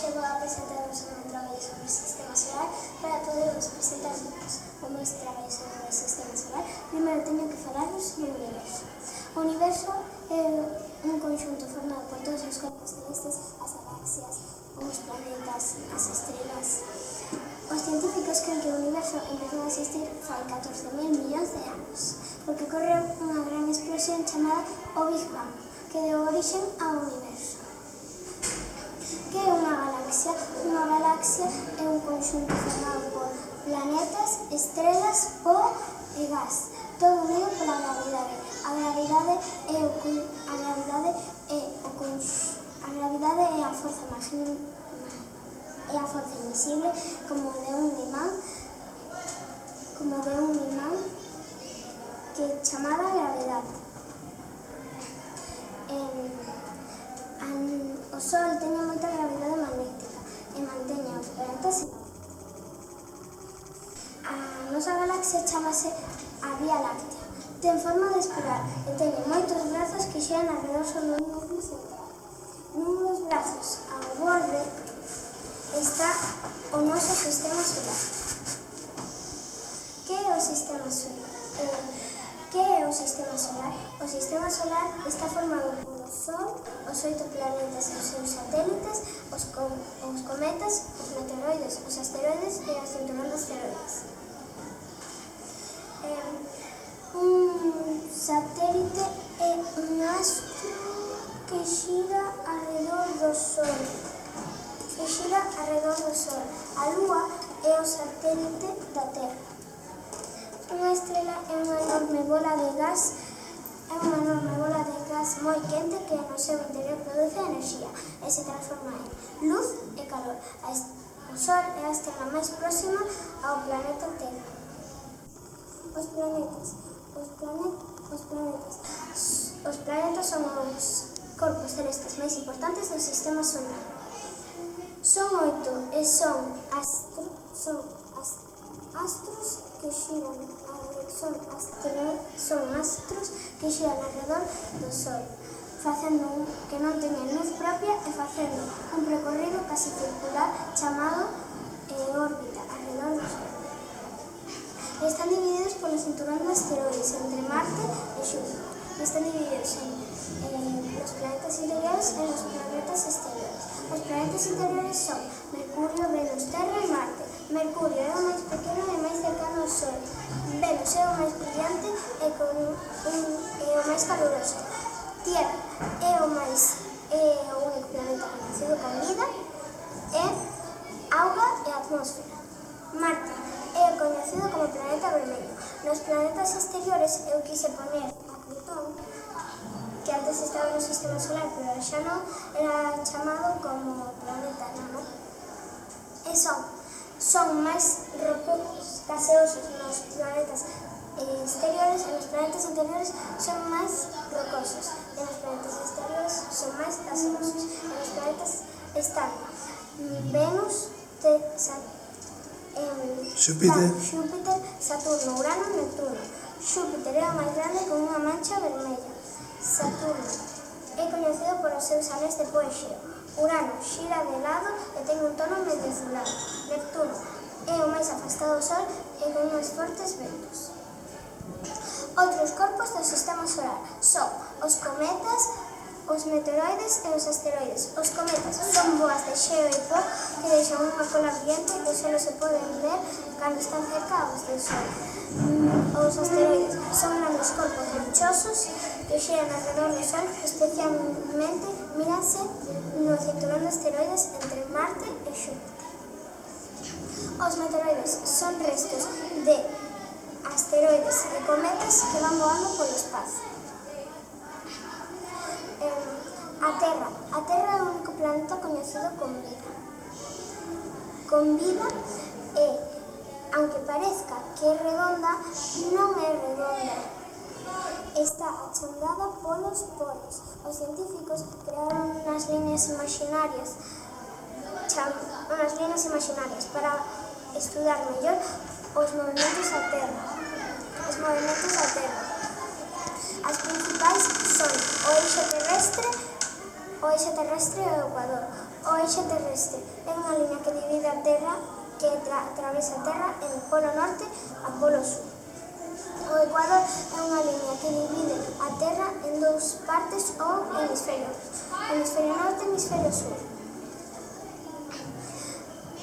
Hoxe vou a presentaros o meu traballo sobre o sistema solar. Para podervos presentar o meu traballo sobre o sistema solar, primeiro teño que falarvos do universo. O universo é un conxunto formado por todos os corpos celestes, as galaxias, os planetas, as estrelas. Os científicos creen que o universo empezou a existir fai 14.000 millóns de anos, porque ocorreu unha gran explosión chamada o Big Bang, que deu origen ao universo. Que é unha galaxia? Unha galaxia é un conxunto formado por planetas, estrelas, pó e gas, todo unido pola gravidade. A gravidade é a forza invisible, como de un imán, que é chamada gravidade. O Sol teñe moita gravidade magnética e manteñe os planetas en órbita. A nosa galaxia chamase a Vía Láctea. Ten forma de espiral e teñe moitos brazos que xeran alrededor do núcleo central. Nun dos brazos, ao borde, está o noso sistema solar. Que é o sistema solar? O sistema solar está formado polo Sol, os 8 planetas e os seus satélites, os cometas, os meteoroides, os asteroides e as cinturón de asteroides. Un satélite é un astro que xira arredor do Sol. A Lúa é o satélite da Terra. Unha estrela é unha enorme bola de gas moi quente que no seu interior produce enerxía e se transforma en luz e calor. O Sol é a estrela máis próxima ao planeta Terra. Os planetas son os corpos celestes máis importantes do sistema solar. Son 8 e son astros que xiran alrededor do Sol, que non teñen luz propia e facendo un percorrido casi circular chamado órbita alrededor do Sol. Están divididos polo cinturón de asteroides entre Marte e Xúpiter. Están divididos en los planetas interiores e los planetas exteriores. Os planetas interiores son Mercurio, Venus, Terra e Marte. Mercurio é o máis pequeno e máis cercano ao Sol. Venus é o máis brillante e o máis caluroso. Tierra é o único planeta conocido con vida e auga e atmósfera. Marte é coñecido como planeta vermello. Nos planetas exteriores eu quise poner a Plutón, que antes estaba no sistema solar, pero xa non, era chamado como planeta nano. E son máis gaseosos nos planetas exteriores e nos planetas interiores son máis rocosos. E nos planetas exteriores son máis gaseosos. E nos planetas están Venus, Xúpiter, Saturno, Urano e Neptuno. Xúpiter é o máis grande con unha mancha vermella. Saturno é coñecido polos seus anéis de pó Exeo. Urano xira de lado e ten un tono medio azulado. Neptuno é o máis afastado do Sol e con uns fortes ventos. Outros corpos do sistema solar son os cometas, os meteoroides e os asteroides. Os cometas son boas de xeo e pó que deixan unha cola brillante que só se poden ver cando están cercados do Sol. Os asteroides son grandes corpos rochosos que xeran alrededor do Sol, especialmente míranse no cinturón de asteroides entre Marte e Xúpiter. Os meteoroides son restos de asteroides e cometas que van voando polo espacio. A Terra é o único planeta coñecido con vida. Con vida aunque parezca que é redonda, non é redonda. Está achongada polos polos. Os científicos crearon unhas líneas imaginarias para estudar mellor os movementos da Terra. As principais son o eixe terrestre e o ecuador. O exe terrestre é unha liña que divide a Terra, que atravesa a Terra en polo norte a polo sur. O ecuador é unha liña que divide a Terra en dous partes ou hemisferios, hemisferio norte e hemisferio sur.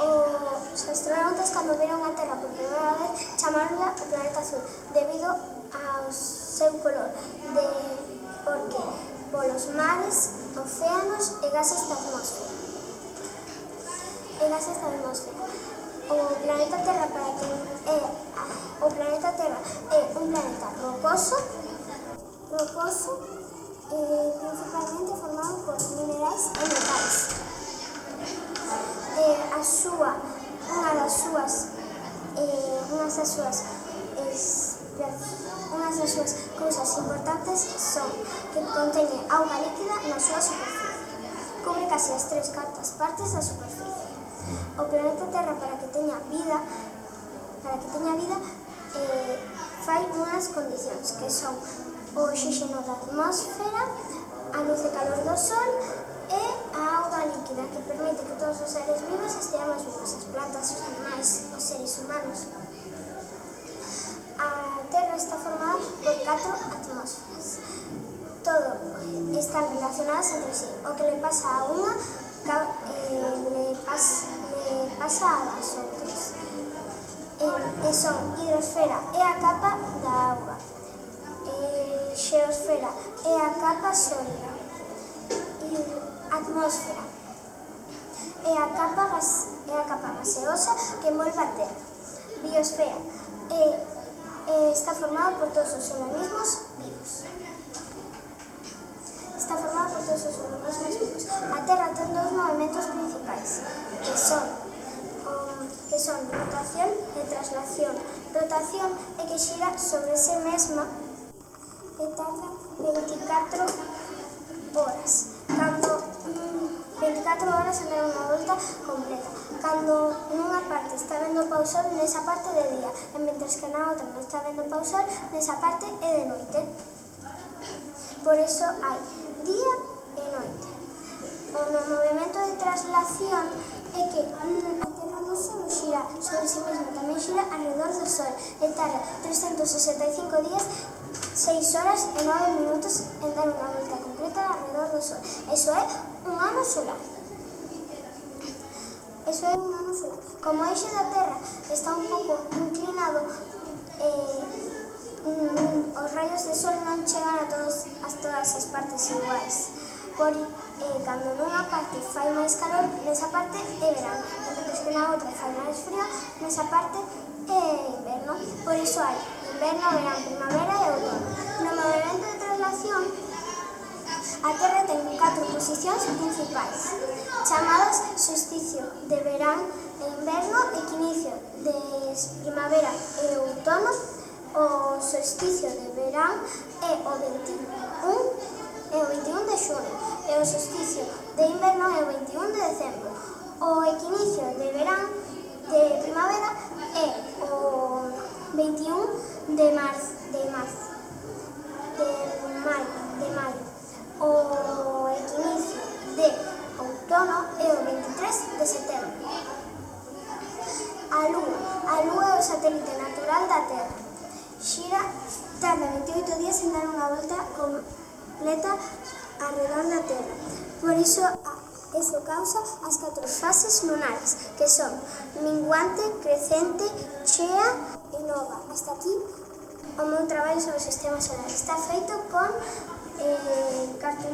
Os astronautas, cando viron a Terra por primeira vez, chamaronla o planeta azul, debido ao seu color, porque polos mares, océanos e gases da atmósfera. O planeta Terra é un planeta rocoso, principalmente formado por minerais e metais. Unhas das súas cousas importantes son que conteñe auga líquida na súa superficie. Cubre casi as 3/4 partes da superficie. O planeta Terra, para que teña vida, fai unhas condicións que son o oxígeno da atmósfera, a luz e calor do sol e a auga líquida, que permite que todos os seres vivos esteamos vivos, as plantas, os animais, os seres humanos. A Terra está formada por 4 atmósferas. Todo están relacionadas entre sí. O que le pasa a unha le pasa a las outras. E son hidrosfera é a capa da auga, xeosfera é a capa sólida, atmósfera é a capa gaseosa que envolve a Terra. Biosfera está formado por todos os organismos vivos. A Terra ten dous movementos principais, que son rotación e traslación. Rotación é que xira sobre si mesma e tarda 24 horas. 24 horas en dar unha volta completa. Cando nunha parte está vendo o pausol, nesa parte de día, e mentres que na outra non está vendo o pausol, nesa parte é de noite. Por iso hai día e noite. O movimento de traslación é que a Terra non só xira sobre si mesma, tamén xira alrededor do Sol e tarda 365 días, 6 horas e 9 minutos en dar unha volta completa alrededor do Sol. Eso é un ano solar. Como o eixe da Terra está un pouco inclinado, os raios de sol non chegan a todas as partes iguais. Cando nunha parte fai máis calor, nesa parte é verán, mentres que na outra fai máis frío, nesa parte é inverno. Por iso hai inverno, verán, primavera e outono. No movimento de traslación, a Terra ten 4 posicións principais, chamadas solsticio de verán e inverno, equinoccio de primavera e outono. O solsticio de verán é o 21 de xunio e o solsticio de inverno é o 21 de decembro. O equinoccio de verán de primavera é o 21 de maio. O equinoccio de outono é o 23 de setembro. A Lúa é o satélite natural da Terra. Tarda 28 días en dar unha volta completa alrededor da Terra. Por iso causa as 4 fases lunares, que son minguante, crecente, chea e nova. Hasta aquí o meu traballo sobre o sistema solar. Está feito con cartón